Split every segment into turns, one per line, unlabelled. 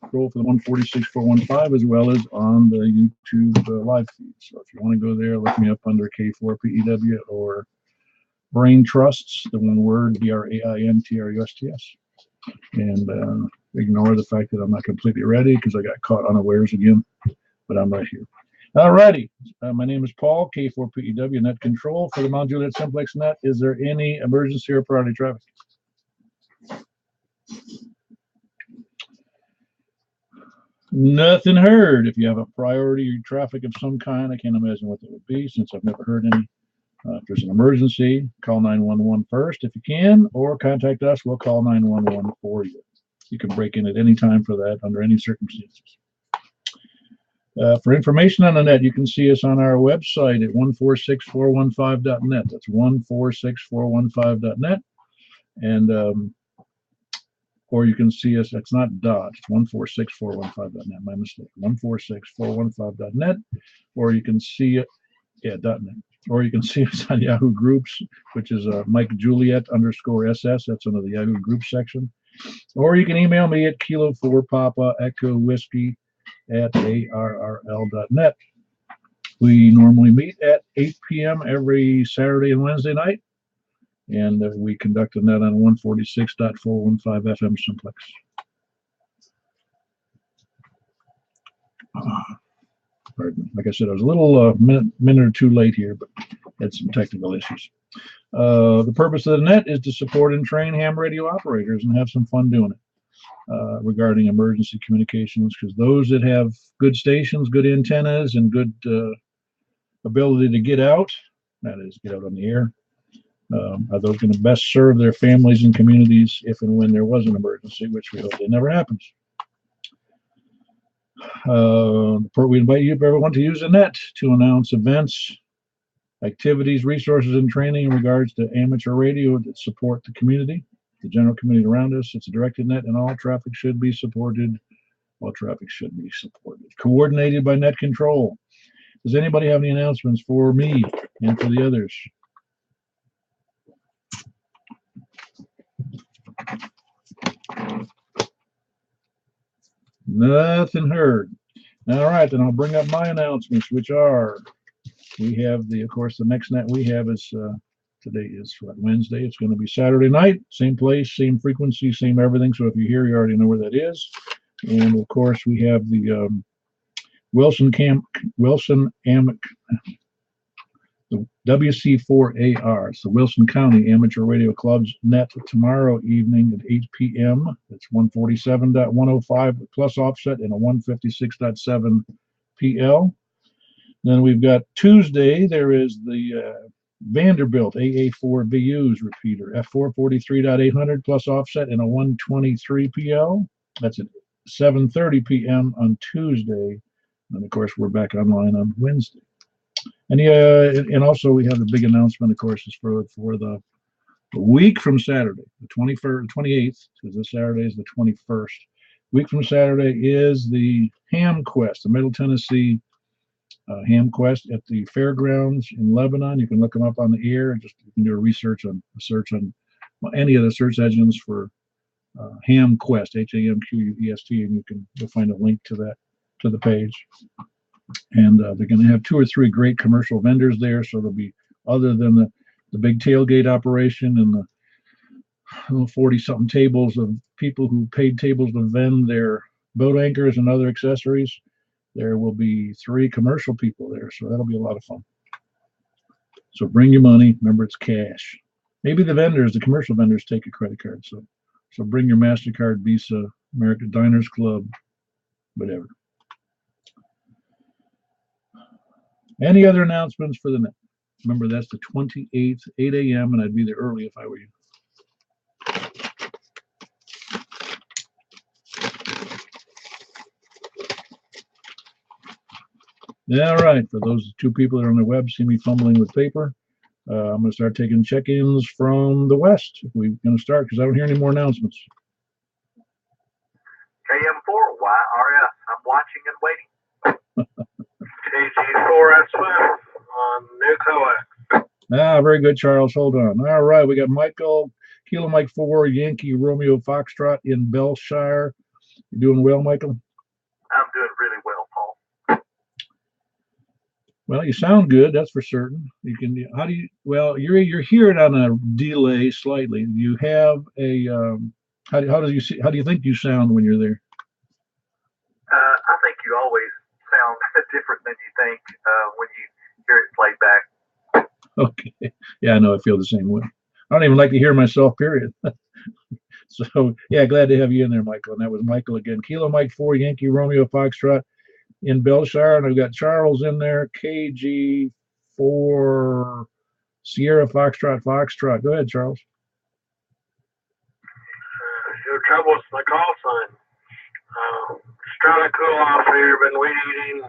Control for the 146415, as well as on the YouTube live feed. So if you want to go there, look me up under K4PEW or Brain Trusts, the one word, BRAINTRUSTS. And ignore the fact that I'm not completely ready because I got caught unawares again, but I'm right here. Alrighty, my name is Paul, K4PEW Net Control for the Mount Juliet Simplex Net. Is there any emergency or priority traffic? Nothing heard. If you have a priority traffic of some kind, I can't imagine what that would be since I've never heard any. If there's an emergency, call 911 first if you can, or contact us. We'll call 911 for you. You can break in at any time for that under any circumstances. For information on the net, you can see us on our website at 146415.net. That's 146415.net. And or you can see us, that's not dot, it's 146415.net, my mistake, 146415.net, or you can see it, yeah, .net, or you can see us on Yahoo Groups, which is Mike Juliet _SS, that's under the Yahoo Groups section, or you can email me at Kilo 4 Papa Echo Whiskey at ARRL.net. We normally meet at 8 p.m. every Saturday and Wednesday night. And we conduct a net on 146.415 FM Simplex. Pardon me. Like I said, I was a little minute or two late here, but had some technical issues. The purpose of the net is to support and train ham radio operators and have some fun doing it regarding emergency communications, because those that have good stations, good antennas, and good ability to get out, that is, get out on the air, are those going to best serve their families and communities if and when there was an emergency, which we hope that never happens. We invite you, everyone, to use the net to announce events, activities, resources, and training in regards to amateur radio that support the community, the general community around us. It's a directed net, and all traffic should be supported. All traffic should be supported. Coordinated by Net Control. Does anybody have any announcements for me and for the others? Nothing heard. All right, then I'll bring up my announcements, which are, we have of course, the next net we have is, today is what, Wednesday. It's going to be Saturday night, same place, same frequency, same everything. So if you're here, you already know where that is. And of course, we have the the WC4AR, so Wilson County Amateur Radio Club's net tomorrow evening at 8 p.m. It's 147.105 plus offset and a 156.7 PL. Then we've got Tuesday, there is the Vanderbilt AA4VU's repeater, F443.800 plus offset and a 123 PL. That's at 7:30 p.m. on Tuesday. And of course, we're back online on Wednesday. And also we have the big announcement, of course, is for the week from Saturday, the 28th, because this Saturday is the 21st. Week from Saturday is the Ham Quest, the Middle Tennessee Ham Quest at the fairgrounds in Lebanon. You can look them up on the air. You can do a search on any of the search engines for Ham Quest, HAMQUEST, and you'll find a link to the page. And they're going to have 2 or 3 great commercial vendors there. So there'll be, other than the big tailgate operation and the 40-something tables of people who paid tables to vend their boat anchors and other accessories, there will be 3 commercial people there. So that'll be a lot of fun. So bring your money. Remember, it's cash. Maybe the commercial vendors take a credit card. So bring your MasterCard, Visa, American Diners Club, whatever. Any other announcements for the net? Remember, that's the 28th, 8 a.m., and I'd be there early if I were you. All right, for those 2 people that are on the web, see me fumbling with paper. I'm going to start taking check-ins from the west. We're going to start because I don't hear any more announcements.
KM4YRS, I'm watching and waiting. KG4S5 on new coax.
Very good, Charles. Hold on. All right, we got Michael, Kilo Mike 4, Yankee Romeo Foxtrot in Belshire. You doing well, Michael?
I'm doing really well, Paul.
Well, you sound good, that's for certain. You can. How do you? Well, you're hearing on a delay slightly. You have a. How do you see? How do you think you sound when you're there?
I think you always sound different than you think when you hear it played back.
Okay. Yeah, I know. I feel the same way. I don't even like to hear myself. Period. So yeah, glad to have you in there, Michael. And that was Michael again. Kilo Mike 4 Yankee Romeo Foxtrot in Belshire, and I've got Charles in there. KG 4 Sierra Foxtrot Foxtrot. Go ahead, Charles.
Your trouble with my call sign. Just trying to cool off here. Been weed eating.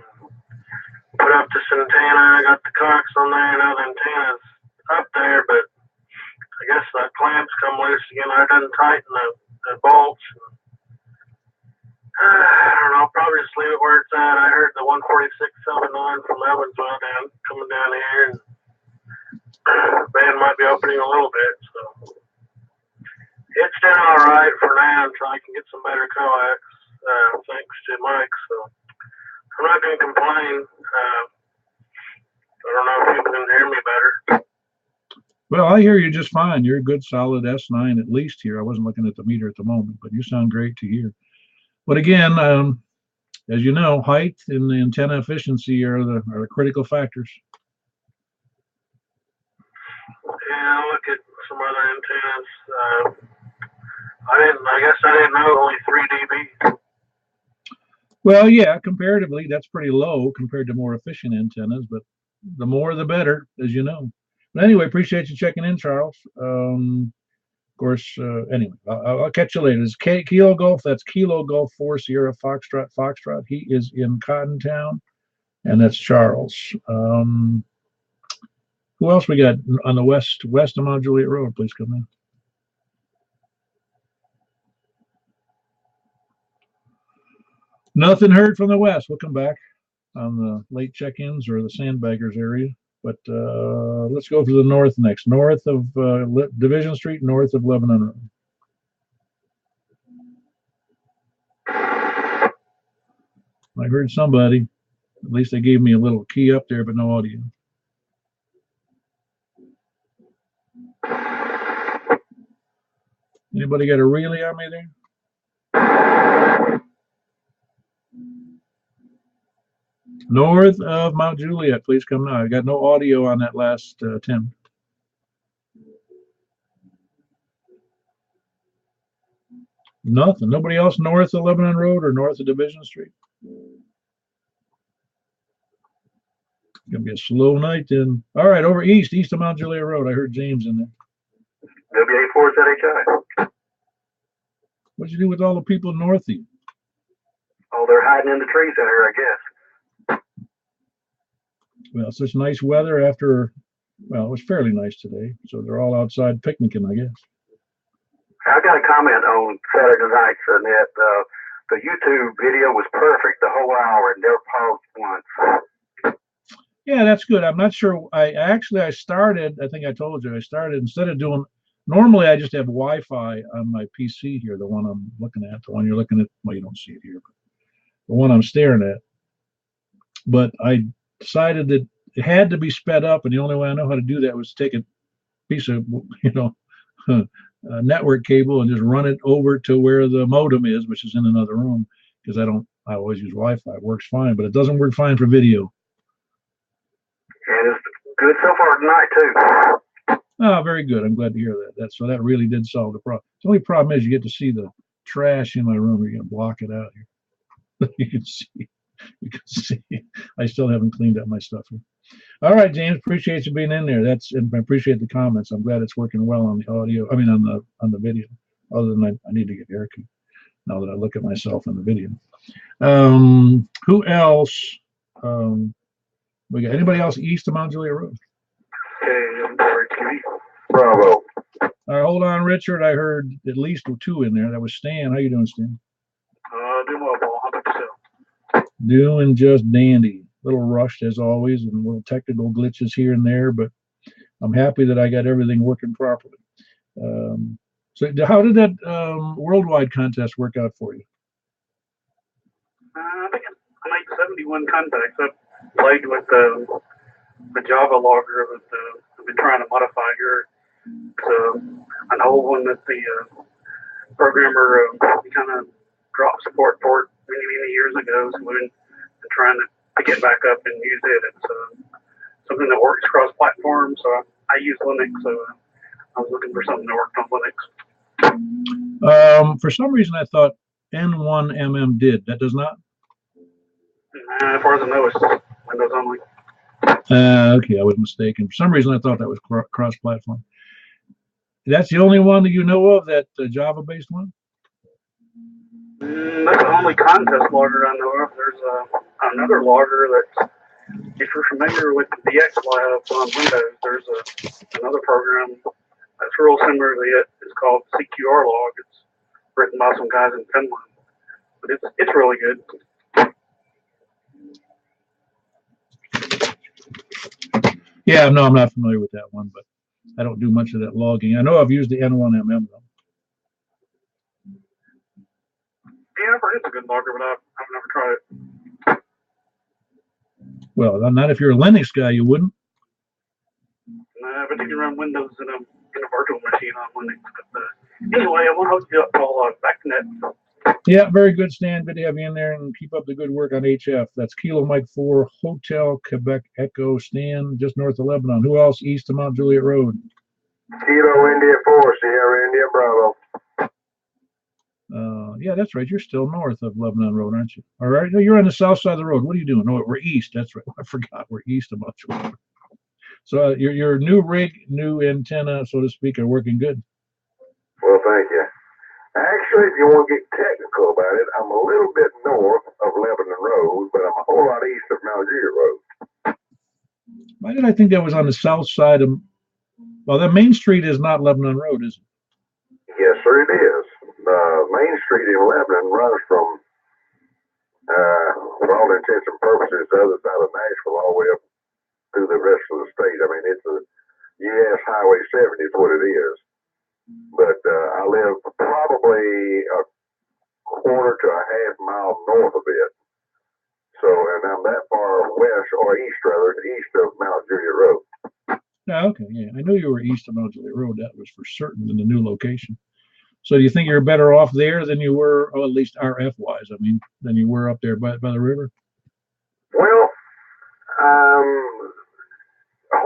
Put up this antenna. I got the cox on there. Now the antenna's up there, but I guess the clamps come loose again. I didn't tighten the bolts. I don't know. I'll probably just leave it where it's at. I heard the 146.79 from Evansville coming down here, and the band might be opening a little bit. So it's doing all right for now until I can get some better coax, thanks to Mike. So I'm not going to complain. I don't know if you can hear me better.
Well, I hear you just fine. You're a good solid S9 at least here. I wasn't looking at the meter at the moment, but you sound great to hear. But again, as you know, height and the antenna efficiency are the critical factors.
Yeah, I'll look at some other antennas. I guess I didn't know only 3 dB.
Well, yeah, comparatively, that's pretty low compared to more efficient antennas, but the more the better, as you know. But anyway, appreciate you checking in, Charles. Of course, anyway, I'll catch you later. It's Kilo Golf. That's Kilo Golf 4 Sierra Foxtrot Foxtrot. He is in Cottontown, and that's Charles. Who else we got on the west of Mount Juliet Road? Please come in. Nothing heard from the west. We'll come back on the late check-ins or the sandbaggers area. But let's go for the north next. North of Division Street, north of Lebanon Road. I heard somebody. At least they gave me a little key up there, but no audio. Anybody got a relay on me there? North of Mount Juliet, please come now. I got no audio on that last attempt. Nothing. Nobody else north of Lebanon Road or north of Division Street? Gonna be a slow night then. All right, over east of Mount Juliet Road. I heard James in there.
WA4ZHI.
What'd you do with all the people north of you?
Oh, they're hiding in the trees out here, I guess.
Well, such nice weather after, well, it was fairly nice today. So they're all outside picnicking, I guess.
I got a comment on Saturday night's net. The YouTube video was perfect the whole hour and never paused once.
Yeah, that's good. I'm not sure. I started, I think I told you, instead of doing, normally I just have Wi-Fi on my PC here, the one I'm looking at, the one you're looking at. Well, you don't see it here, but the one I'm staring at. But I decided that it had to be sped up, and the only way I know how to do that was take a piece of, network cable and just run it over to where the modem is, which is in another room, because I always use Wi-Fi. It works fine, but it doesn't work fine for video.
And it's good so far tonight, too.
Oh, very good. I'm glad to hear that. So that really did solve the problem. The only problem is you get to see the trash in my room. You're going to block it out here. You can see. I still haven't cleaned up my stuff here. All right, James, appreciate you being in there. And I appreciate the comments. I'm glad it's working well on the audio. I mean, on the video. Other than I need to get haircut now that I look at myself in the video. Who else? We got anybody else east of Mount Juliet Road?
Bravo.
All right, hold on, Richard. I heard at least 2 in there. That was Stan. How you doing, Stan?
Doing well, Paul. How about yourself?
Doing just dandy. A little rushed as always, and little technical glitches here and there, but I'm happy that I got everything working properly. So how did that worldwide contest work out for you?
I think I made 71 contacts. I played with the Java logger that I've been trying to modify here. It's an old one that the programmer kind of dropped support for it many years ago. So we've been trying to get back up and use it. It's something that works cross-platform. So I use Linux. So I was looking for something that worked on Linux.
For some reason, I thought N1MM did. That does not?
As far as I know, it's Windows only.
Okay, I was mistaken. For some reason, I thought that was cross-platform. That's the only one that you know of, that Java-based one?
That's the only contest logger I know of. There's another logger that's, if you're familiar with the DXLab on Windows, there's another program that's real similar to it. It's called CQR log. It's written by some guys in Finland, but it's really good.
Yeah, no, I'm not familiar with that one, but I don't do much of that logging. I know I've used the N1MM though.
Yeah, I've heard it's a good logger, but I've never tried it.
Well, not if you're a Linux guy, you wouldn't.
Nah, but you can run Windows in a virtual machine on Linux. But anyway, I want to hook you up all back to net.
Yeah, very good, Stan. Good to have you in there, and keep up the good work on HF. That's Kilo Mike 4, Hotel Quebec Echo, Stan, just north of Lebanon. Who else east of Mount Juliet Road?
Kilo India 4, Sierra India Bravo.
Yeah, that's right. You're still north of Lebanon Road, aren't you? All right. No, you're on the south side of the road. What are you doing? No, we're east. That's right. I forgot. We're east of Mount Juliet. So your new rig, new antenna, so to speak, are working good.
Well, thank you. Actually, if you want to get technical about it, I'm a little bit north of Lebanon Road, but I'm a whole lot east of Mount Juliet Road.
Why did I think that was on the south side of? Well, that Main Street is not Lebanon Road, is it?
Yes, sir, it is. Main Street in Lebanon runs from, for all intents and purposes, the other side of Nashville all the way up through the rest of the state. I mean, it's a U.S. Highway 70 is what it is. But I live probably a quarter to a half mile north of it. So, and I'm that far west, or east rather, east of Mount Juliet Road.
Oh, okay, yeah. I knew you were east of Mount Juliet Road. That was for certain in the new location. So do you think you're better off there than you were, or at least RF-wise, I mean, than you were up there by the river?
Well, I'm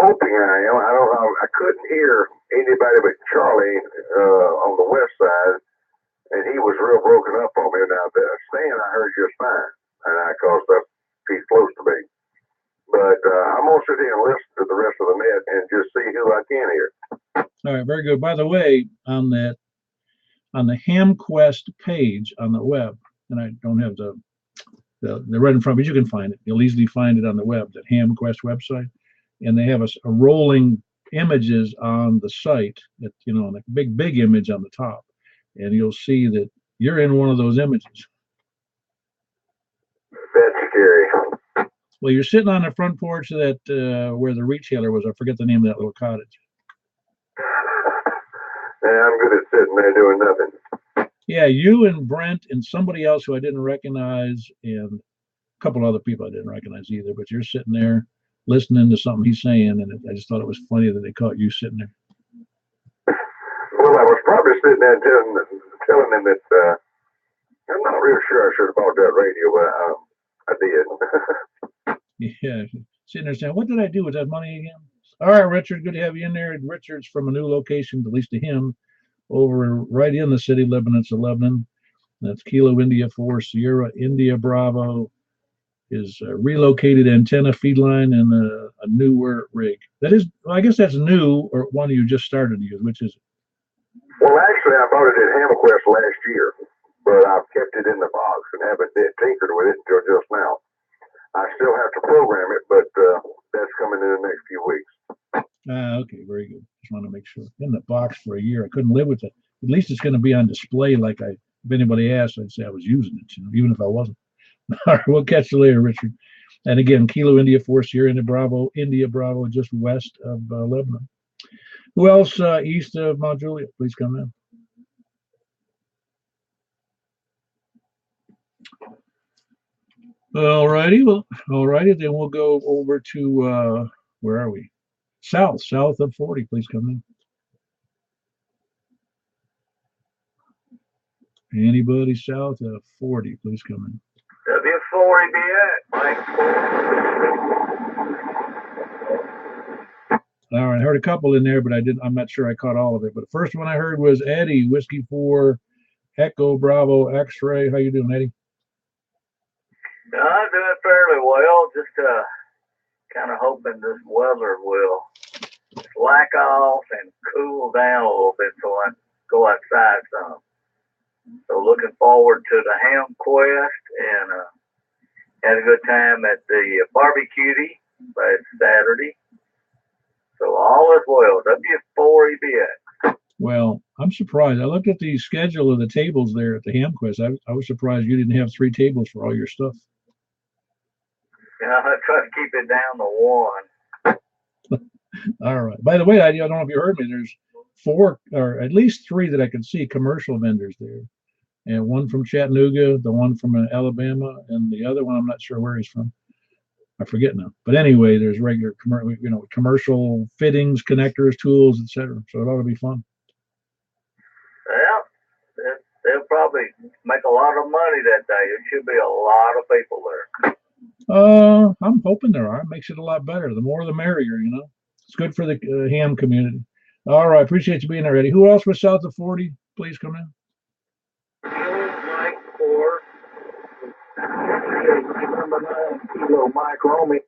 hoping I am. I don't know. I couldn't hear anybody but Charlie on the west side, and he was real broken up on me. Now, Stan, I heard just fine, and cause he's close to me. But I'm going to sit here and listen to the rest of the net and just see who I can hear.
All right, very good. By the way, on the HamQuest page on the web, and I don't have the right in front, but you can find it. You'll easily find it on the web, that HamQuest website, and they have a rolling images on the site, that like a big image on the top, and you'll see that you're in one of those images.
That's scary.
Well, you're sitting on the front porch of that where the retailer was. I forget the name of that little cottage.
Yeah, I'm good at sitting there doing nothing.
Yeah, you and Brent and somebody else who I didn't recognize, and a couple other people I didn't recognize either, but you're sitting there listening to something he's saying, and I just thought it was funny that they caught you sitting there.
Well, I was probably sitting there telling them that I'm not real sure I should have bought that radio, but I did.
Yeah, sitting there saying, what did I do with that money again? All right, Richard, good to have you in there. Richard's from a new location, at least to him, over right in the city, Lebanon to Lebanon. That's Kilo India 4, Sierra India Bravo, is a relocated antenna feed line and a newer rig. That is, well, I guess that's new, or one you just started to use. Which is it?
Well, actually, I bought it at HamQuest last year, but I've kept it in the box and haven't tinkered with it until just now. I still have to program it, but that's coming in the next few weeks.
Okay, very good. Just want to make sure. In the box for a year, I couldn't live with it. At least it's going to be on display. Like if anybody asked, I'd say I was using it, even if I wasn't. All right, we'll catch you later, Richard. And again, Kilo India 4, Sierra India Bravo, just west of Lebanon. Who else east of Mount Juliet? Please come in. All righty. Well, all righty. Then we'll go over to, where are we? South of 40. Please come in. Anybody south of 40, please come in.
W4 be at, Mike.
All right, I heard a couple in there, but I'm not sure I caught all of it. But the first one I heard was Eddie, Whiskey 4, Echo Bravo X-Ray. How you doing, Eddie?
I'm doing fairly well. Just kind of hoping this weather will slack off and cool down a little bit so I can go outside some. So looking forward to the Ham Quest and had a good time at the barbecue last Saturday. So all is well. W4EBX.
Well, I'm surprised. I looked at the schedule of the tables there at the Ham Quest. I was surprised you didn't have 3 tables for all your stuff.
Yeah, I try to keep it down to 1.
All right. By the way, I don't know if you heard me. There's 4 or at least 3 that I could see commercial vendors there, and one from Chattanooga, the one from Alabama, and the other one I'm not sure where he's from. I forget now. But anyway, there's regular commercial fittings, connectors, tools, etc. So it ought to be fun.
Well, they'll probably make a lot of money that day. There should be a lot of people there.
I'm hoping there are. It makes it a lot better. The more the merrier, It's good for the ham community. All right. Appreciate you being there, Eddie. Who else was south of 40? Please come in.
Mike 4. Number 9, Kilo Mike Romy.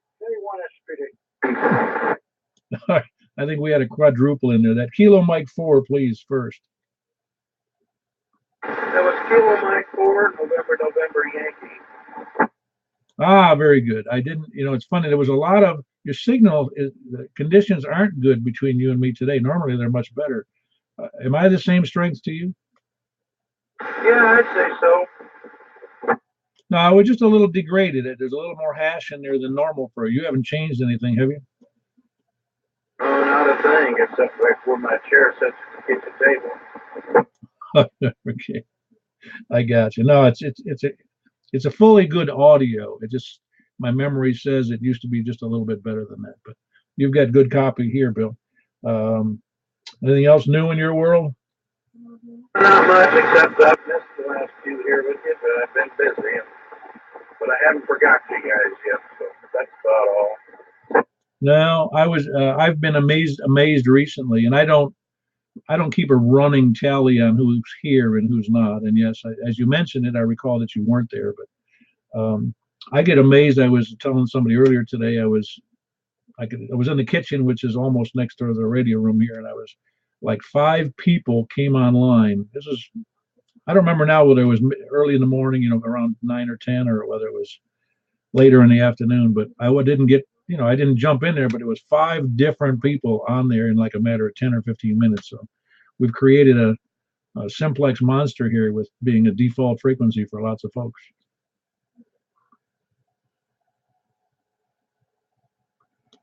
I think we had a quadruple in there. That Kilo Mike 4, please, first.
That was Kilo Mike 4, November Yankee.
Ah, very good. I didn't, it's funny. There was a lot of your signal. The conditions aren't good between you and me today. Normally, they're much better. Am I the same strength to you?
Yeah, I'd say so.
No, I was just a little degraded. There's a little more hash in there than normal for you. You haven't changed anything, have you?
Oh, not a thing, except like where my chair sits at the table.
Okay, I got you. No, it's a fully good audio. It just, my memory says it used to be just a little bit better than that. But you've got good copy here, Bill. Anything else new in your world?
Not much, except I've missed the last few here with you, but I've been busy. But I haven't forgotten you guys yet, so that's about all.
No, I've been amazed recently, and I don't keep a running tally on who's here and who's not. And yes, as you mentioned it, I recall that you weren't there, but I get amazed. I was telling somebody earlier today, I was in the kitchen, which is almost next to the radio room here, and I was like 5 people came online. This is, I don't remember now whether it was early in the morning, around 9 or 10, or whether it was later in the afternoon, but I didn't get, I didn't jump in there, but it was 5 different people on there in like a matter of 10 or 15 minutes. So we've created a simplex monster here with being a default frequency for lots of folks.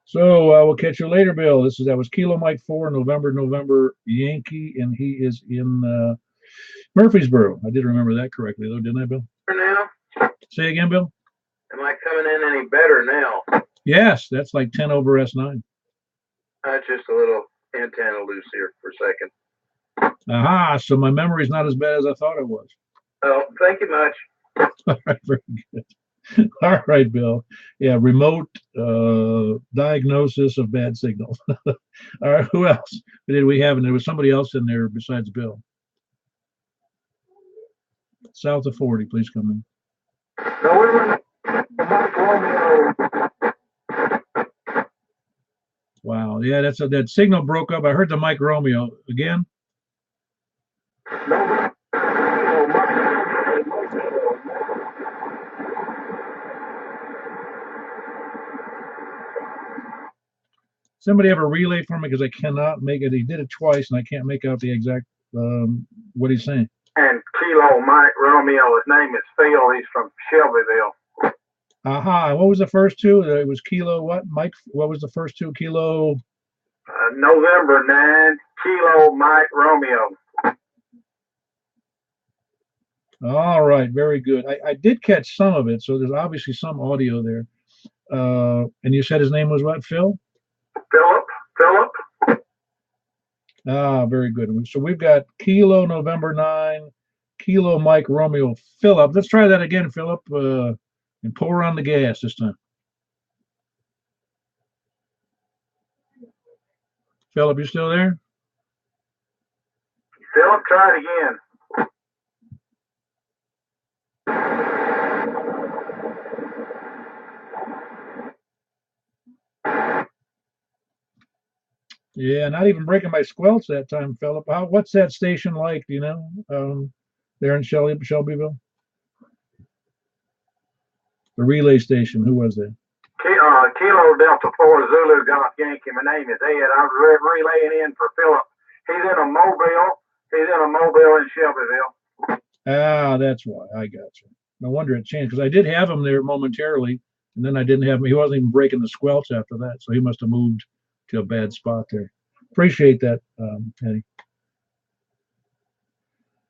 So we'll catch you later, Bill. That was Kilo Mike 4, November Yankee, and he is in Murfreesboro. I did remember that correctly, though, didn't I, Bill?
Now?
Say again, Bill?
Am I coming in any better now?
Yes, that's like 10 over S9.
That's just a little antenna loose here for a second.
Aha, so my memory's not as bad as I thought it was.
Oh, thank you much.
All right, very good. All right, Bill. Yeah, remote diagnosis of bad signal. All right, who else did we have? And there was somebody else in there besides Bill. South of 40, please come in.
No, wait a minute.
Wow, yeah, that signal broke up. I heard the Mike Romeo again. Somebody have a relay for me, because I cannot make it. He did it twice, and I can't make out the exact what he's saying.
And Kilo Mike Romeo, his name is Phil. He's from Shelbyville.
Aha, what was the first 2? It was Kilo what? Mike, what was the first 2? Kilo?
November 9, Kilo Mike Romeo.
All right, very good. I did catch some of it, so there's obviously some audio there. And you said his name was what, Phil?
Philip.
Ah, very good. So we've got Kilo November 9, Kilo Mike Romeo Philip. Let's try that again, Philip, and pour on the gas this time. Philip, you still there?
Philip, try it again.
Yeah, not even breaking my squelch that time, Philip. What's that station like? Do you know? There in Shelbyville? The relay station. Who was that?
Kilo Delta 4 Zulu Golf Yankee. My name is Ed. I was relaying in for Philip. He's in a mobile in Shelbyville.
Ah, that's why. I got you. No wonder it changed because I did have him there momentarily, and then I didn't have him. He wasn't even breaking the squelch after that, so he must have moved to a bad spot there. Appreciate that, Eddie.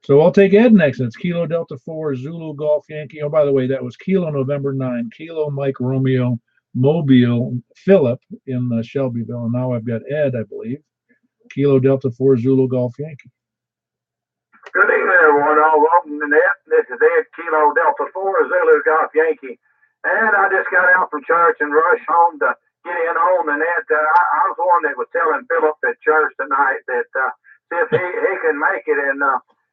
So I'll take Ed next. It's Kilo Delta 4 Zulu Golf Yankee. Oh, by the way, that was Kilo November 9, Kilo Mike Romeo Mobile Philip in Shelbyville, and now I've got Ed, I believe. Kilo Delta 4 Zulu Golf Yankee.
Good evening, everyone. All welcome to net. This is Ed, Kilo Delta 4 Zulu Golf Yankee. And I just got out from church and rushed home to get in on the net. I was the one that was telling Philip at church tonight that see if he can make it. And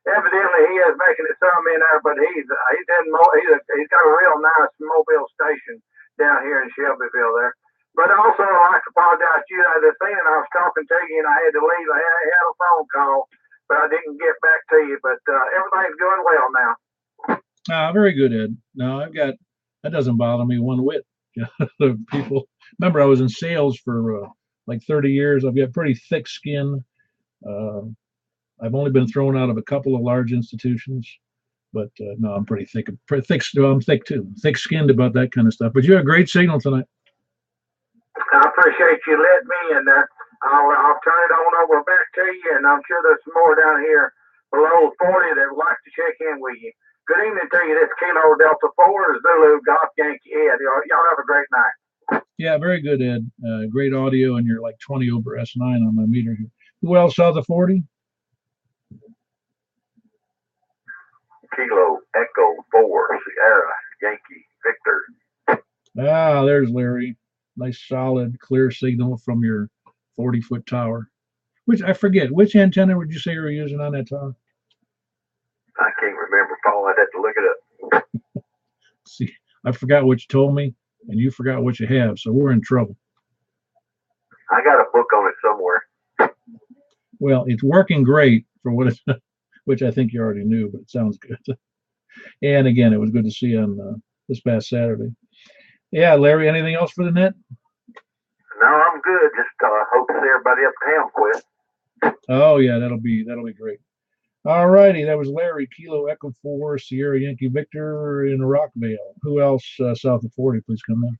evidently he is making it some in there, but he's got a real nice mobile station down here in Shelbyville there. But also, I'd like to apologize to you. The thing that I was talking to you and I had to leave. I had a phone call, but I didn't get back to you. But everything's going well now.
Ah, very good, Ed. No, that doesn't bother me one whit. The people, remember, I was in sales for like 30 years. I've got pretty thick skin. I've only been thrown out of a couple of large institutions, but no, I'm pretty thick. I'm thick too. Thick-skinned about that kind of stuff. But you had a great signal tonight.
I appreciate you letting me in there. I'll turn it on over back to you, and I'm sure there's some more down here below 40 that would like to check in with you. Good evening to you. This Kilo Delta 4 Zulu Golf Yankee Ed. Y'all have a great night.
Yeah, very good, Ed. Great audio, and you're like 20 over S9 on my meter here. Who else saw the 40?
Kilo Echo 4 Sierra Yankee Victor.
Ah, there's Larry. Nice, solid, clear signal from your 40-foot tower. Which I forget. Which antenna would you say you were using on that tower?
I can't remember, Paul. I'd have to look it up.
See, I forgot what you told me, and you forgot what you have, so we're in trouble.
I got a book on it somewhere.
Well, it's working great for what it's, which I think you already knew, but it sounds good. And again, it was good to see you on this past Saturday. Yeah, Larry, anything else for the net?
No, I'm good. Just hope to see everybody up town quick.
Oh yeah, that'll be great. All righty, that was Larry, Kilo Echo 4 Sierra Yankee Victor in Rockville. Who else south of 40? Please come in.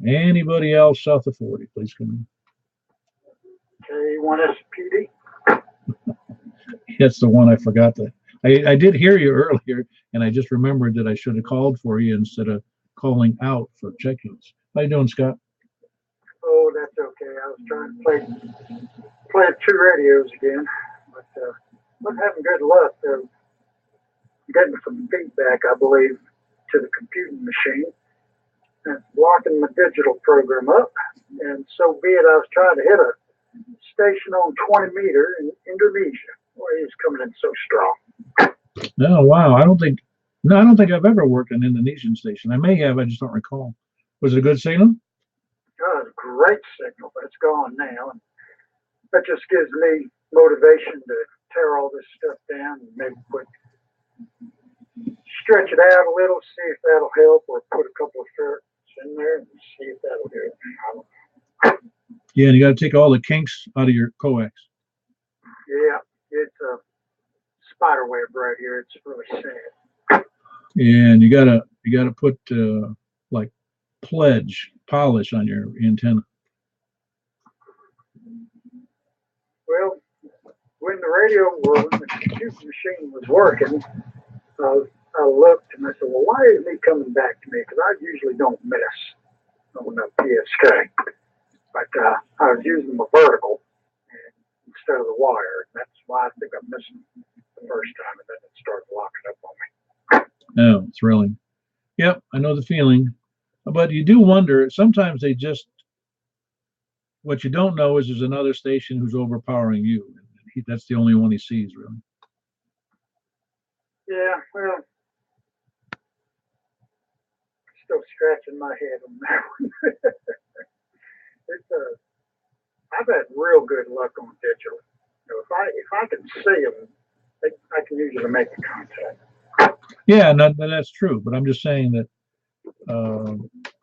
Anybody else south of 40? Please come
in. K1SPD.
That's the one I forgot to. I did hear you earlier, and I just remembered that I should have called for you instead of calling out for check-ins. How you doing, Scott?
Oh, that's okay. I was trying to play 2 radios again, but I'm having good luck. Getting some feedback, I believe, to the computing machine. And it's blocking my digital program up. And so be it, I was trying to hit a station on 20 meter in Indonesia, where he's coming in so strong.
Oh wow! I don't think I've ever worked an Indonesian station. I may have, I just don't recall. Was it a good signal?
Oh, it's a great signal, but it's gone now. And that just gives me motivation to tear all this stuff down and maybe stretch it out a little, see if that'll help, or put a couple of ferrets in there and see if that'll help.
Yeah, and you got to take all the kinks out of your coax.
Yeah, it's a spider web right here. It's really sad.
And you gotta put like polish on your antenna.
Well, when radio, when the computer machine was working, I looked and I said, well, why isn't he coming back to me? Because I usually don't miss on the PSK. But I was using the vertical instead of the wire. And that's why I think I missed him the first time, and then it started locking up on me.
Oh, thrilling. Yep, I know the feeling. But you do wonder, sometimes they just, what you don't know is there's another station who's overpowering you. That's the only one he sees, really.
Yeah, well, still scratching my head on that one. I've had real good luck on digital. If I can see them, I can usually make the contact.
Yeah, that's true. But I'm just saying that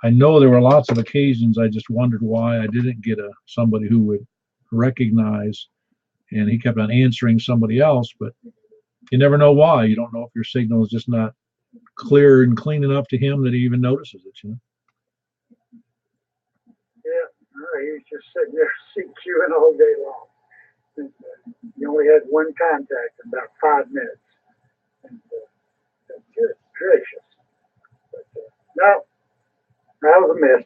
I know there were lots of occasions I just wondered why I didn't get somebody who would recognize, and he kept on answering somebody else, but you never know why. You don't know if your signal is just not clear and clean enough to him that he even notices it,
Yeah, he was just sitting there CQing all day long. And, he only had one contact in about 5 minutes. And, good gracious. But, no, that was a miss.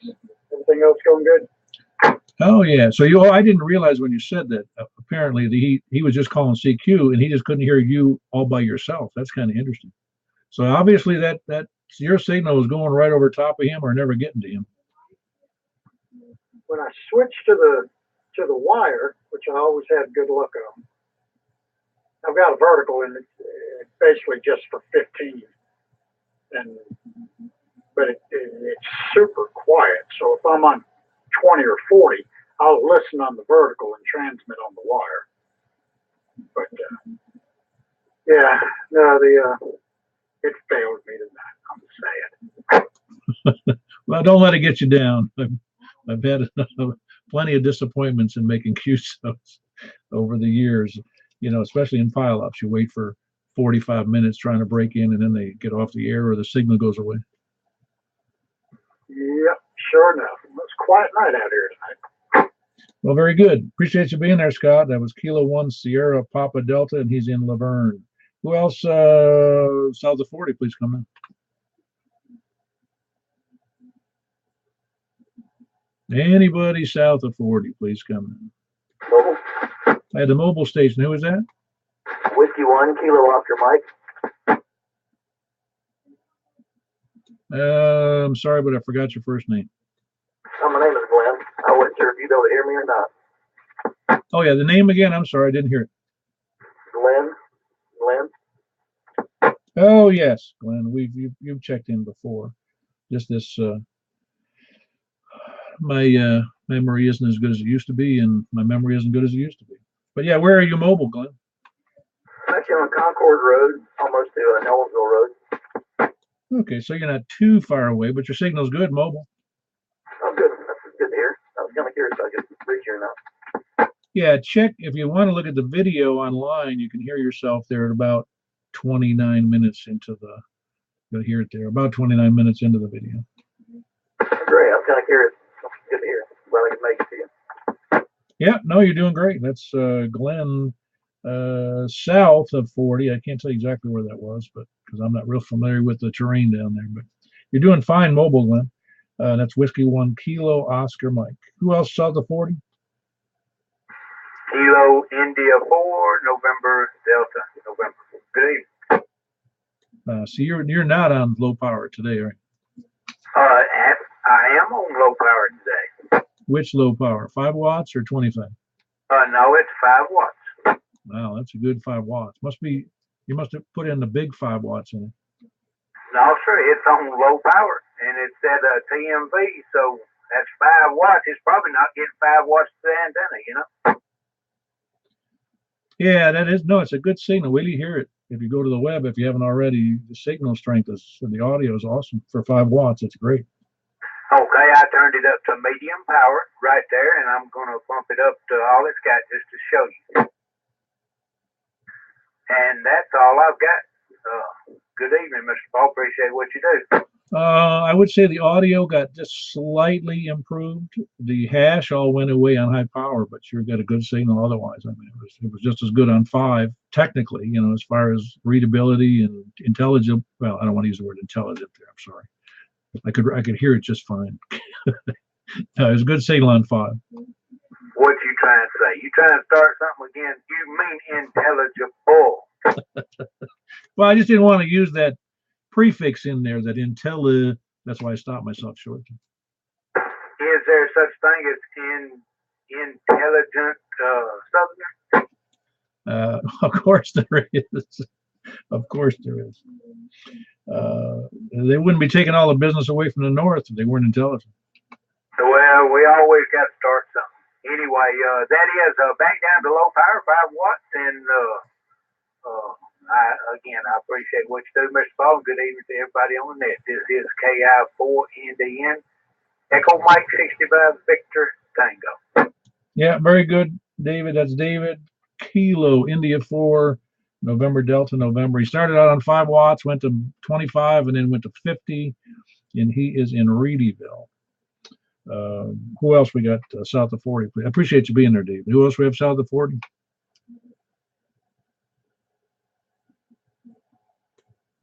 Everything else going good?
Oh yeah. So I didn't realize when you said that. Apparently, he was just calling CQ, and he just couldn't hear you all by yourself. That's kind of interesting. So obviously that your signal was going right over top of him or never getting to him.
When I switched to the wire, which I always had good luck on, I've got a vertical, and it's basically just for 15, but it's super quiet. So if I'm on 20 or 40, I'll listen on the vertical and transmit on the wire. But yeah, no, it failed me tonight. I'm sad.
Well, don't let it get you down. I've had plenty of disappointments in making Q-subs over the years, especially in pileups. You wait for 45 minutes trying to break in, and then they get off the air or the signal goes away.
Yep, sure enough. It was a quiet night out here tonight.
Well, very good. Appreciate you being there, Scott. That was Kilo 1 Sierra Papa Delta, and he's in Laverne. Who else south of 40? Please come in. Anybody south of 40, please come in.
Mobile.
I had the mobile station. Who is that?
Whiskey 1 Kilo Oscar Mike.
I'm sorry, but I forgot your first name.
Oh, my name is Glenn. I wasn't sure if you'd be able to hear me or not.
Oh yeah, the name again. I'm sorry, I didn't hear it.
Glenn.
Oh yes, Glenn. You've checked in before. Just this. My memory isn't as good as it used to be, and my memory isn't good as it used to be. But yeah, where are you mobile, Glenn?
Actually on Concord Road, almost to Nelsonville Road.
Okay, so you're not too far away, but your signal's good mobile.
Oh, good. That's good to hear. I was kind of curious if I could reach you or not.
Yeah, check if you want to look at the video online. You can hear yourself there at about 29 minutes into the. You'll hear it there about 29 minutes into the video.
Great. I was kind of curious. Good to hear. Glad I could make it to you.
Yeah, no, you're doing great. That's Glenn, south of 40. I can't tell you exactly where that was, but because I'm not real familiar with the terrain down there. But you're doing fine, mobile, Glenn. That's Whiskey 1 Kilo Oscar Mike. Who else south of 40?
Kilo India 4 November Delta November. Good evening.
So you're not on low power today, right?
I am on low power today.
Which low power? 5 watts or 25?
No, it's 5 watts.
Wow, that's a good 5 watts. You must have put in the big 5 watts in it.
No, sir, it's on low power, and it's at a TMV, so that's 5 watts. It's probably not getting 5 watts to the antenna,
Yeah, that is. No, it's a good signal. Wait till you hear it. If you go to the web, if you haven't already, the signal strength the audio is awesome for 5 watts. It's great.
Okay, I turned it up to medium power right there, and I'm going to bump it up to all it's got just to show you. And that's all I've got. Good evening, Mr. Paul. Appreciate what you do.
I would say the audio got just slightly improved. The hash all went away on high power, but you got a good signal otherwise. I mean, it was just as good on 5, technically, as far as readability and intelligent. Well, I don't want to use the word intelligent there. I'm sorry. I could hear it just fine. No, it was a good signal on 5.
What you trying to say? You trying to start something again? You mean intelligible?
Well, I just didn't want to use that prefix in there, that that's why I stopped myself short.
Is there such thing as intelligent Southern?
Of course there is. Of course there is. They wouldn't be taking all the business away from the North if they weren't intelligent.
Well, we always got to start something. Anyway, that is back down to low power, 5 watts, and I appreciate what you do, Mr. Ball. Good evening to everybody on the net. This is KI4NDN, Echo Mike 65 Victor Tango.
Yeah, very good, David. That's David. Kilo, India 4, November Delta, November. He started out on 5 watts, went to 25, and then went to 50, and he is in Reedyville. Who else we got south of 40? I appreciate you being there, David. Who else we have south of 40?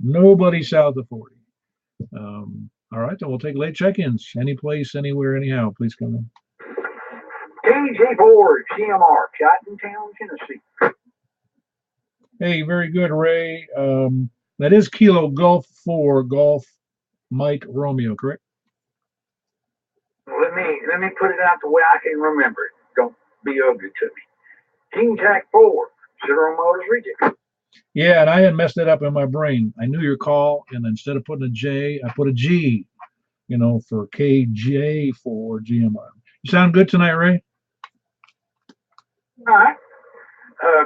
Nobody south of 40. All right, then we'll take late check-ins. Any place, anywhere, anyhow. Please come in.
KJ4 GMR, Cottontown, Tennessee.
Hey, very good, Ray. That is Kilo Golf 4, Golf Mike Romeo, correct?
Let me put it out the way I can remember it. Don't be ugly to me. King Jack 4, General Motors Reject.
Yeah, and I had messed that up in my brain. I knew your call, and instead of putting a J, I put a G, for KJ for GMR. You sound good tonight, Ray?
All right.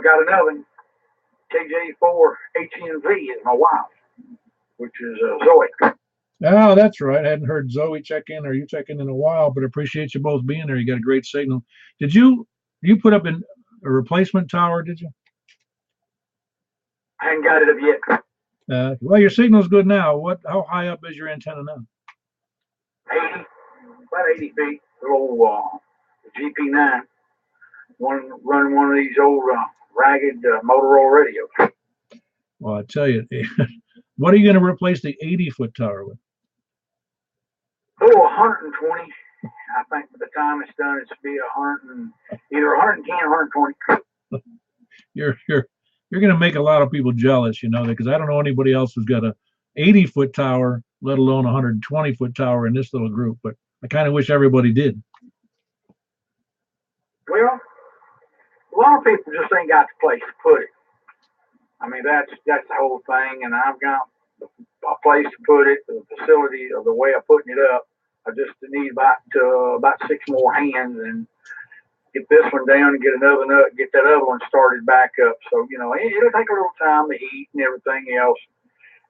Got another one. KJ4 HNV is my wife, which is Zoe.
Oh, that's right. I hadn't heard Zoe check in or you check in a while, but appreciate you both being there. You got a great signal. Did you put up a replacement tower, did you?
I hadn't got it up yet.
Well, your signal's good now. How high up is your antenna now?
80, about 80 feet. Little GP9. Running one of these old ragged Motorola radios.
Well, I tell you, what are you going to replace the 80-foot tower with?
Oh, 120. I think by the time it's done, it should be either 110 or 120.
You're going to make a lot of people jealous, because I don't know anybody else who's got a 80-foot tower, let alone a 120-foot tower in this little group. But I kind of wish everybody did.
Well, a lot of people just ain't got the place to put it. I mean, that's the whole thing, and I've got a place to put it, the facility of the way of putting it up. I just need about 6 more hands and get this one down and get that other one started back up. So, it'll take a little time to heat and everything else.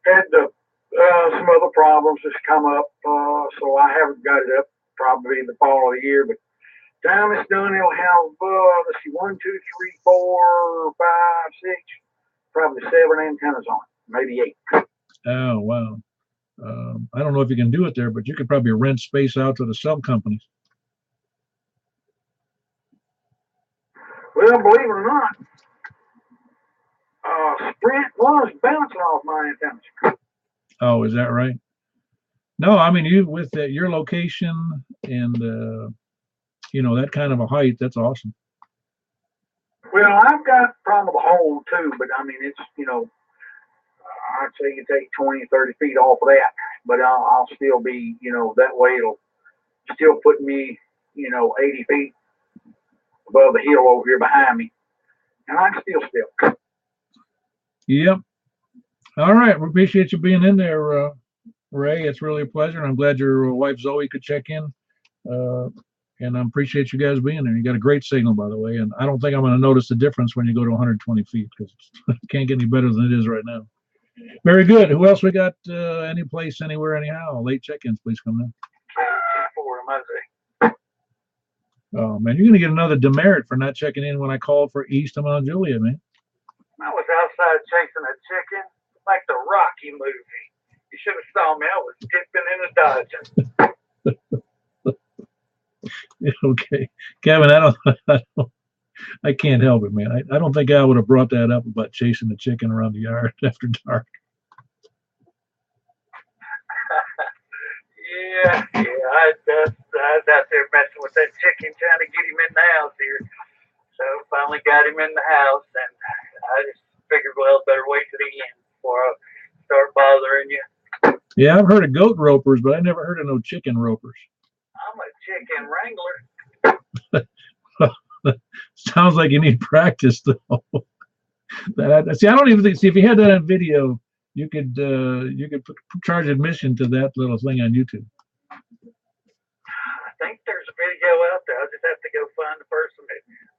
Had some other problems just come up, so I haven't got it up probably in the fall of the year, but time it's done, it'll have, 1, 2, 3, 4, 5, 6, probably 7 antennas on it, maybe 8.
Oh, wow. I don't know if you can do it there, but you could probably rent space out to the sub companies.
Well, believe it or not, Sprint was bouncing off my antennas.
Oh, is that right? No, I mean, with your location and, that kind of a height, that's awesome.
Well, I've got problem with a hole too, but I mean, it's, I'd say you take 20, 30 feet off of that, but I'll still be, that way it'll still put me, 80 feet above the hill over here behind me. And I can still.
Yep. All right. We appreciate you being in there, Ray. It's really a pleasure. And I'm glad your wife Zoe could check in. And I appreciate you guys being there. You got a great signal, by the way. And I don't think I'm going to notice the difference when you go to 120 feet because it can't get any better than it is right now. Very good. Who else we got? Any place, anywhere, anyhow? Late check-ins, please come in. Oh, man, you're going to get another demerit for not checking in when I called for East of Mount Juliet, man.
I was outside chasing a chicken like the Rocky movie.
You should have saw me. I was dipping in a dodging.
Okay, Kevin, I can't help it, man. I don't think I would have brought that up about chasing the chicken around the yard after dark.
Yeah, I was out there messing with that chicken, trying to get him in the house here. So finally got him in the house, and I just figured, well, better wait to the end before I start bothering you.
Yeah, I've heard of goat ropers, but I never heard of no chicken ropers.
I'm a chicken wrangler.
Sounds like you need practice, though. See, I don't even think. See, if you had that on video, you could charge admission to that little thing on YouTube.
I think there's a video out there. I'll just have to go find the person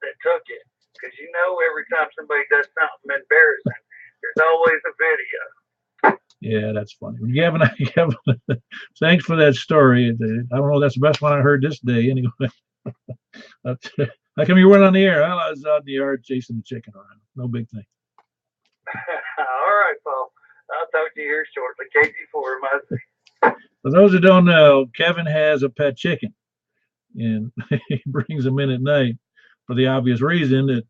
that took it. Because you know, every time somebody does something embarrassing, there's always a video.
Yeah, that's funny. Gavin, thanks for that story. I don't know. That's the best one I heard this day, anyway. How come you weren't on the air? Well, I was out in the yard chasing the chicken around. No big thing.
All right, Paul. I'll talk to you here shortly. KG4, my.
For those who don't know, Kevin has a pet chicken, and he brings them in at night for the obvious reason that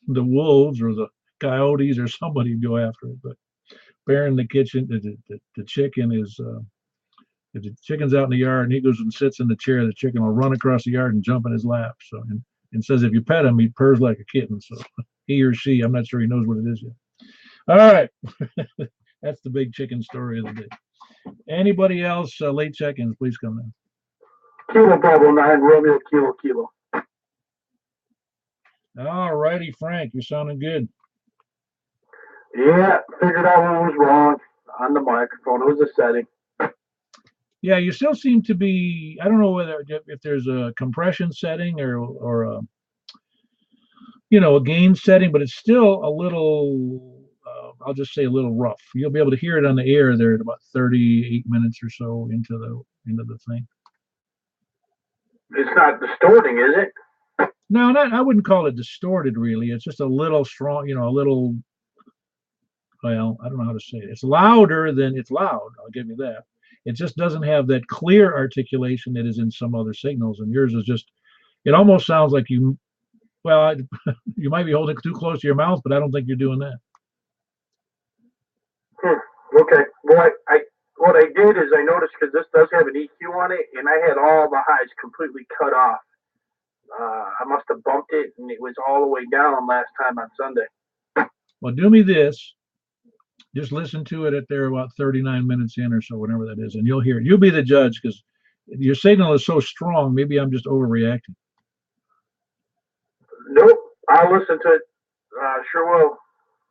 the wolves or the coyotes or somebody go after it. But bear in the kitchen, the chicken is if the chicken's out in the yard and he goes and sits in the chair, the chicken will run across the yard and jump in his lap. So and says if you pet him, he purrs like a kitten. So he or she, I'm not sure he knows what it is yet. All right. That's the big chicken story of the day. Anybody else late check-ins, please come in.
Kilo Bravo 9, Romeo Kilo.
All righty, Frank, you're sounding good.
Yeah, figured out what was wrong on the microphone. It was a setting.
Yeah, you still seem to be, I don't know whether if there's a compression setting or a, a gain setting, but it's still a little, I'll just say a little rough. You'll be able to hear it on the air there at about 38 minutes or so into the thing.
It's not distorting, is it?
No, I wouldn't call it distorted really. It's just a little strong, a little, well, I don't know how to say it. It's louder than it's loud. I'll give you that. It just doesn't have that clear articulation that is in some other signals. And yours is just, it almost sounds like you might be holding it too close to your mouth, but I don't think you're doing that.
Okay. Well, what I did is I noticed, because this does have an EQ on it, and I had all the highs completely cut off. I must have bumped it, and it was all the way down last time on Sunday.
Well, do me this. Just listen to it at there about 39 minutes in or so, whatever that is, and you'll hear it. You'll be the judge because your signal is so strong. Maybe I'm just overreacting.
Nope. I'll listen to it. Sure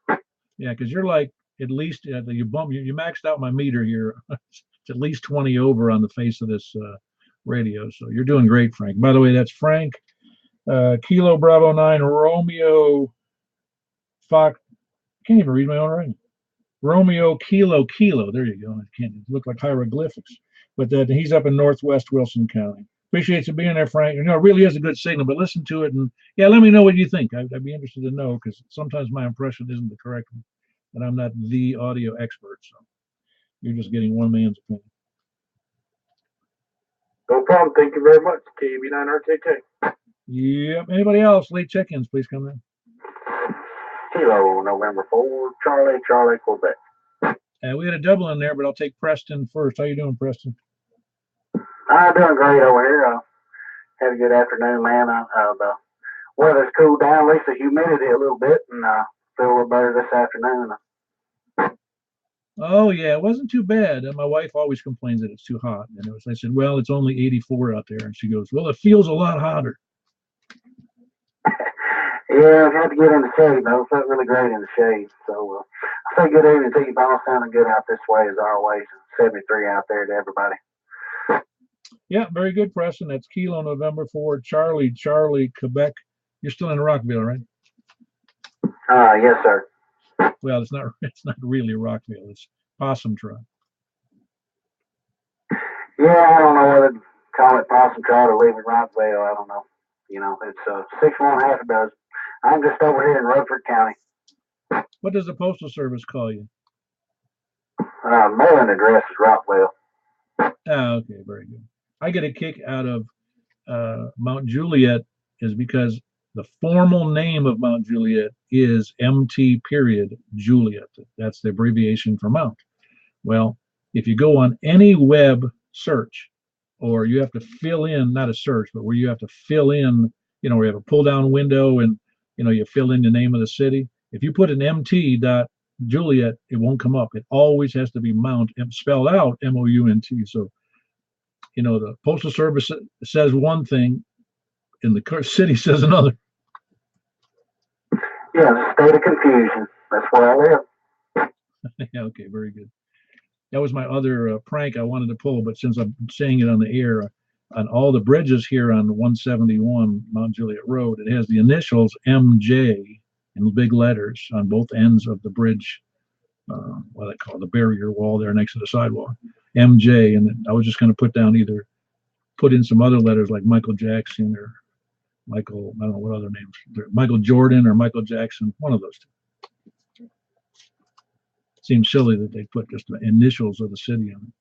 will.
Yeah, because you're like, at least you maxed out my meter here. It's at least 20 over on the face of this radio. So you're doing great, Frank. By the way, that's Frank, Kilo Bravo 9, Romeo Fox. I can't even read my own writing. Romeo Kilo. There you go. It can't look like hieroglyphics. But he's up in northwest Wilson County. Appreciate you being there, Frank. It really is a good signal, but listen to it and let me know what you think. I'd be interested to know because sometimes my impression isn't the correct one. And I'm not the audio expert, so you're just getting one man's opinion.
No problem. Thank you very much, KB9RKK.
Yep. Anybody else? Late check-ins, please come in.
Kilo November 4, Charlie, Quebec.
We had a double in there, but I'll take Preston first. How you doing, Preston?
I'm doing great over here. Had a good afternoon, man. The weather's cooled down, at least the humidity a little bit, and feel a little better this afternoon.
Oh yeah, it wasn't too bad. And my wife always complains that it's too hot. And I said, well, it's only 84 out there, and she goes, well, it feels a lot hotter.
Yeah, I had to get in the shade, though. It felt really great in the shade. So I say good evening to you, Paul. Sounding good out this way as always. 73 out there to everybody.
Yeah, very good, Preston. That's Kilo November 4, Charlie, Quebec. You're still in Rockville, right?
Yes, sir.
Well, it's not really Rockville. It's Possum Trot.
Yeah, I don't know whether to call it Possum Trot or leave it Rockville. I don't know. It's 6-1/2 a dozen. I'm just over here in Rutherford County.
What does the Postal Service call you?
Mailing address is Rockwell.
Okay, very good. I get a kick out of Mount Juliet is because the formal name of Mount Juliet is MT period Juliet. That's the abbreviation for Mount. Well, if you go on any web search, or you have to fill in, not a search, but where you have to fill in, where you have a pull down window and, you fill in the name of the city. If you put an MT dot Juliet, it won't come up. It always has to be Mount, spelled out MOUNT. So, the Postal Service says one thing and the city says another.
Yeah, the state of confusion. That's where I live.
Yeah, okay, very good. That was my other prank I wanted to pull, but since I'm saying it on the air, on all the bridges here on 171 Mount Juliet Road, it has the initials MJ in big letters on both ends of the bridge, what they call the barrier wall there next to the sidewalk, MJ. And I was just going to put in some other letters like Michael Jackson or Michael, I don't know what other names, Michael Jordan or Michael Jackson, one of those two. Seems silly that they put just the initials of the city on it.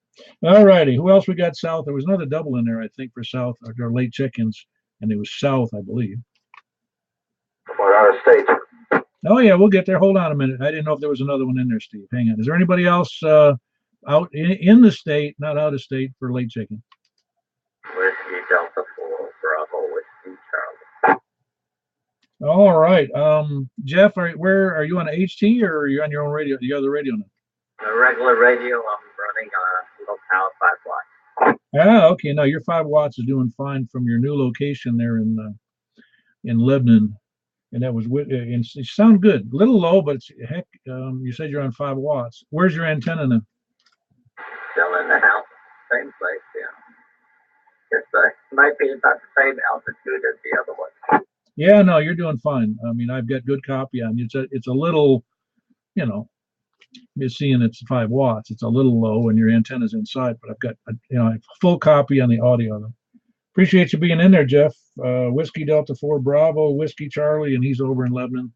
All righty, who else we got south? There was another double in there, I think, for south, or late check-ins, and it was south, I believe.
Or out of state.
Oh yeah, we'll get there. Hold on a minute. I didn't know if there was another one in there, Steve. Hang on. Is there anybody else out in the state, not out of state, for late check-in?
Whiskey Delta 4, Bravo, Whiskey Charlie.
All right. Jeff, where are you on HT or are you on your own radio? You have the radio now?
The regular radio, I'm running a low power 5 watts.
Ah, okay. No, your 5 watts is doing fine from your new location there in Lebanon, and that was and it sound good. A little low, but it's, heck, you said you're on 5 watts. Where's your antenna now?
Still in the house, same place, yeah. It might be about the same altitude as the other one.
Yeah, no, you're doing fine. I mean, I've got good copy on you. It's a little, you're seeing it's 5 watts. It's a little low, and your antenna's inside, but I've got full copy on the audio. Appreciate you being in there, Jeff. Whiskey Delta 4 Bravo, Whiskey Charlie, and he's over in Lebanon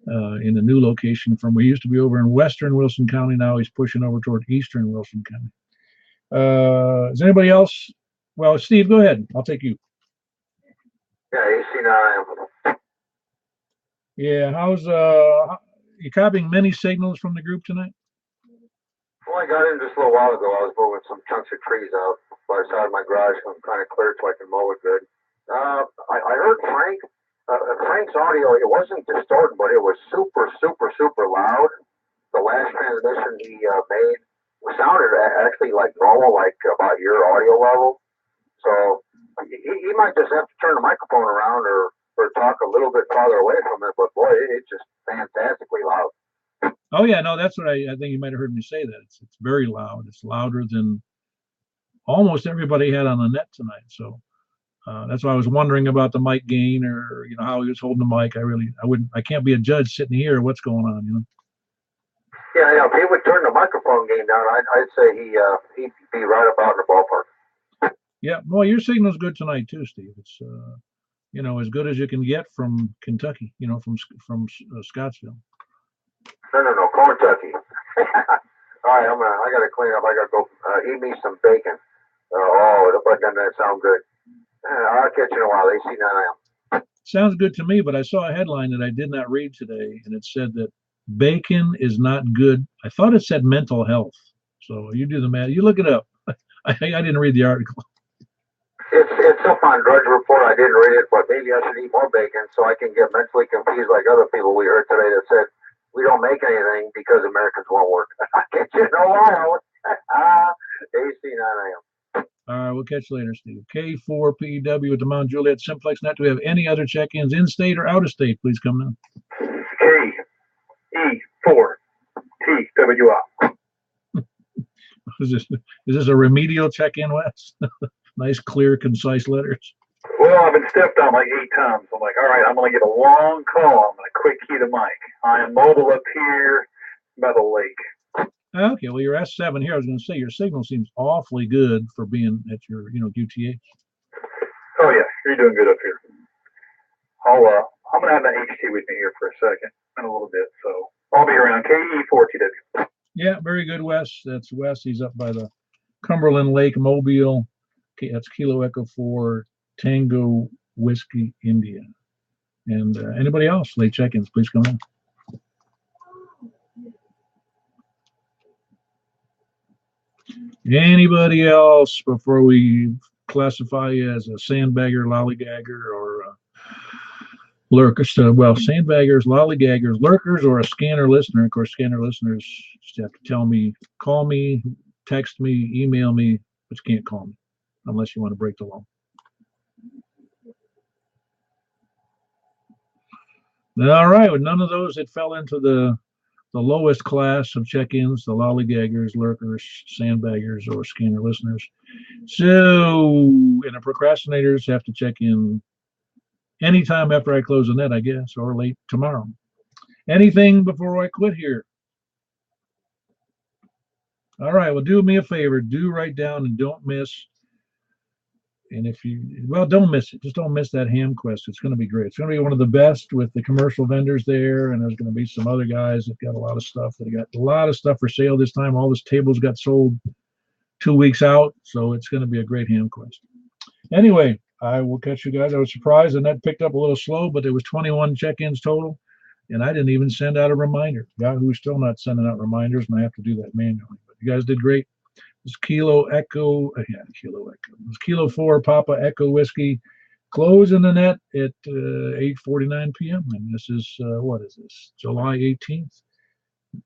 in a new location from we used to be over in western Wilson County. Now he's pushing over toward eastern Wilson County. Is anybody else? Well, Steve, go ahead. I'll take you.
Yeah, AC9.
Yeah, how's you copying many signals from the group tonight?
Well, I got in just a little while ago. I was moving some chunks of trees out by the side of my garage. I'm trying to clear it so I can mow it good. I heard Frank's audio. It wasn't distorted, but it was super, super, super loud. The last transmission he made sounded actually like normal, like about your audio level. So he might just have to turn the microphone around or talk a little bit farther away from it. But boy, it's just fantastically loud.
Oh yeah, no, that's what I think you might have heard me say that. It's very loud. It's louder than almost everybody had on the net tonight. So that's why I was wondering about the mic gain or how he was holding the mic. I can't be a judge sitting here. What's going on?
Yeah. If he would turn the microphone gain down, I'd say he'd be right about in the ballpark.
Yeah, well, your signal's good tonight too, Steve. It's as good as you can get from Kentucky. From Scottsville.
No, Kentucky. All right, I gotta clean up. I gotta go eat me some bacon. But doesn't that sound good? I'll catch you in a while. AC9.
Sounds good to me, but I saw a headline that I did not read today, and it said that bacon is not good. I thought it said mental health. So you do the math. You look it up. I didn't read the article.
It's up on Drudge Report. I didn't read it, but maybe I should eat more bacon so I can get mentally confused like other people we heard today that said we don't make anything because Americans won't work. I catch you in a while. AC9 AM.
All right, we'll catch you later, Steve. K4PW at the Mount Juliet Simplex Net. Do we have any other check-ins in state or out of state? Please come now.
KE4TWI.
Is this a remedial check-in, Wes? Nice, clear, concise letters.
Well, I've been stepped on like 8 times. I'm like, all right, I'm going to get a long call. I'm going to quick key the mic. I am mobile up here by the lake.
Okay, well, you're S7 here. I was going to say your signal seems awfully good for being at your, QTH.
Oh, yeah, you're doing good up here. I'm going to have that HT with me here for a second in a little bit. So I'll be around KE4TW.
Yeah, very good, Wes. That's Wes. He's up by the Cumberland Lake, Mobile. Okay, that's Kilo Echo 4 Tango Whiskey India. And anybody else, late check-ins, please come in. Anybody else before we classify you as a sandbagger, lollygagger, or lurkers? Well, sandbaggers, lollygaggers, lurkers, or a scanner listener. Of course, scanner listeners just have to tell me, call me, text me, email me, but you can't call me unless you want to break the law. All right, with none of those that fell into the lowest class of check-ins, the lollygaggers, lurkers, sandbaggers, or scanner listeners. So, and the procrastinators have to check in anytime after I close the net, I guess, or late tomorrow. Anything before I quit here? All right, well, do me a favor. Do write down and don't miss. And if you, well, don't miss it. Just don't miss that ham quest. It's going to be great. It's going to be one of the best with the commercial vendors there. And there's going to be some other guys that got a lot of stuff. They got a lot of stuff for sale this time. All those tables got sold 2 weeks out. So it's going to be a great ham quest. Anyway, I will catch you guys. I was surprised the net picked up a little slow, but there was 21 check-ins total. And I didn't even send out a reminder. Yahoo's still not sending out reminders, and I have to do that manually. But you guys did great. It's Kilo Echo, Kilo Echo. It's Kilo 4 Papa Echo Whiskey. Closing the net at 8:49 p.m. And this is, what is this? July 18th.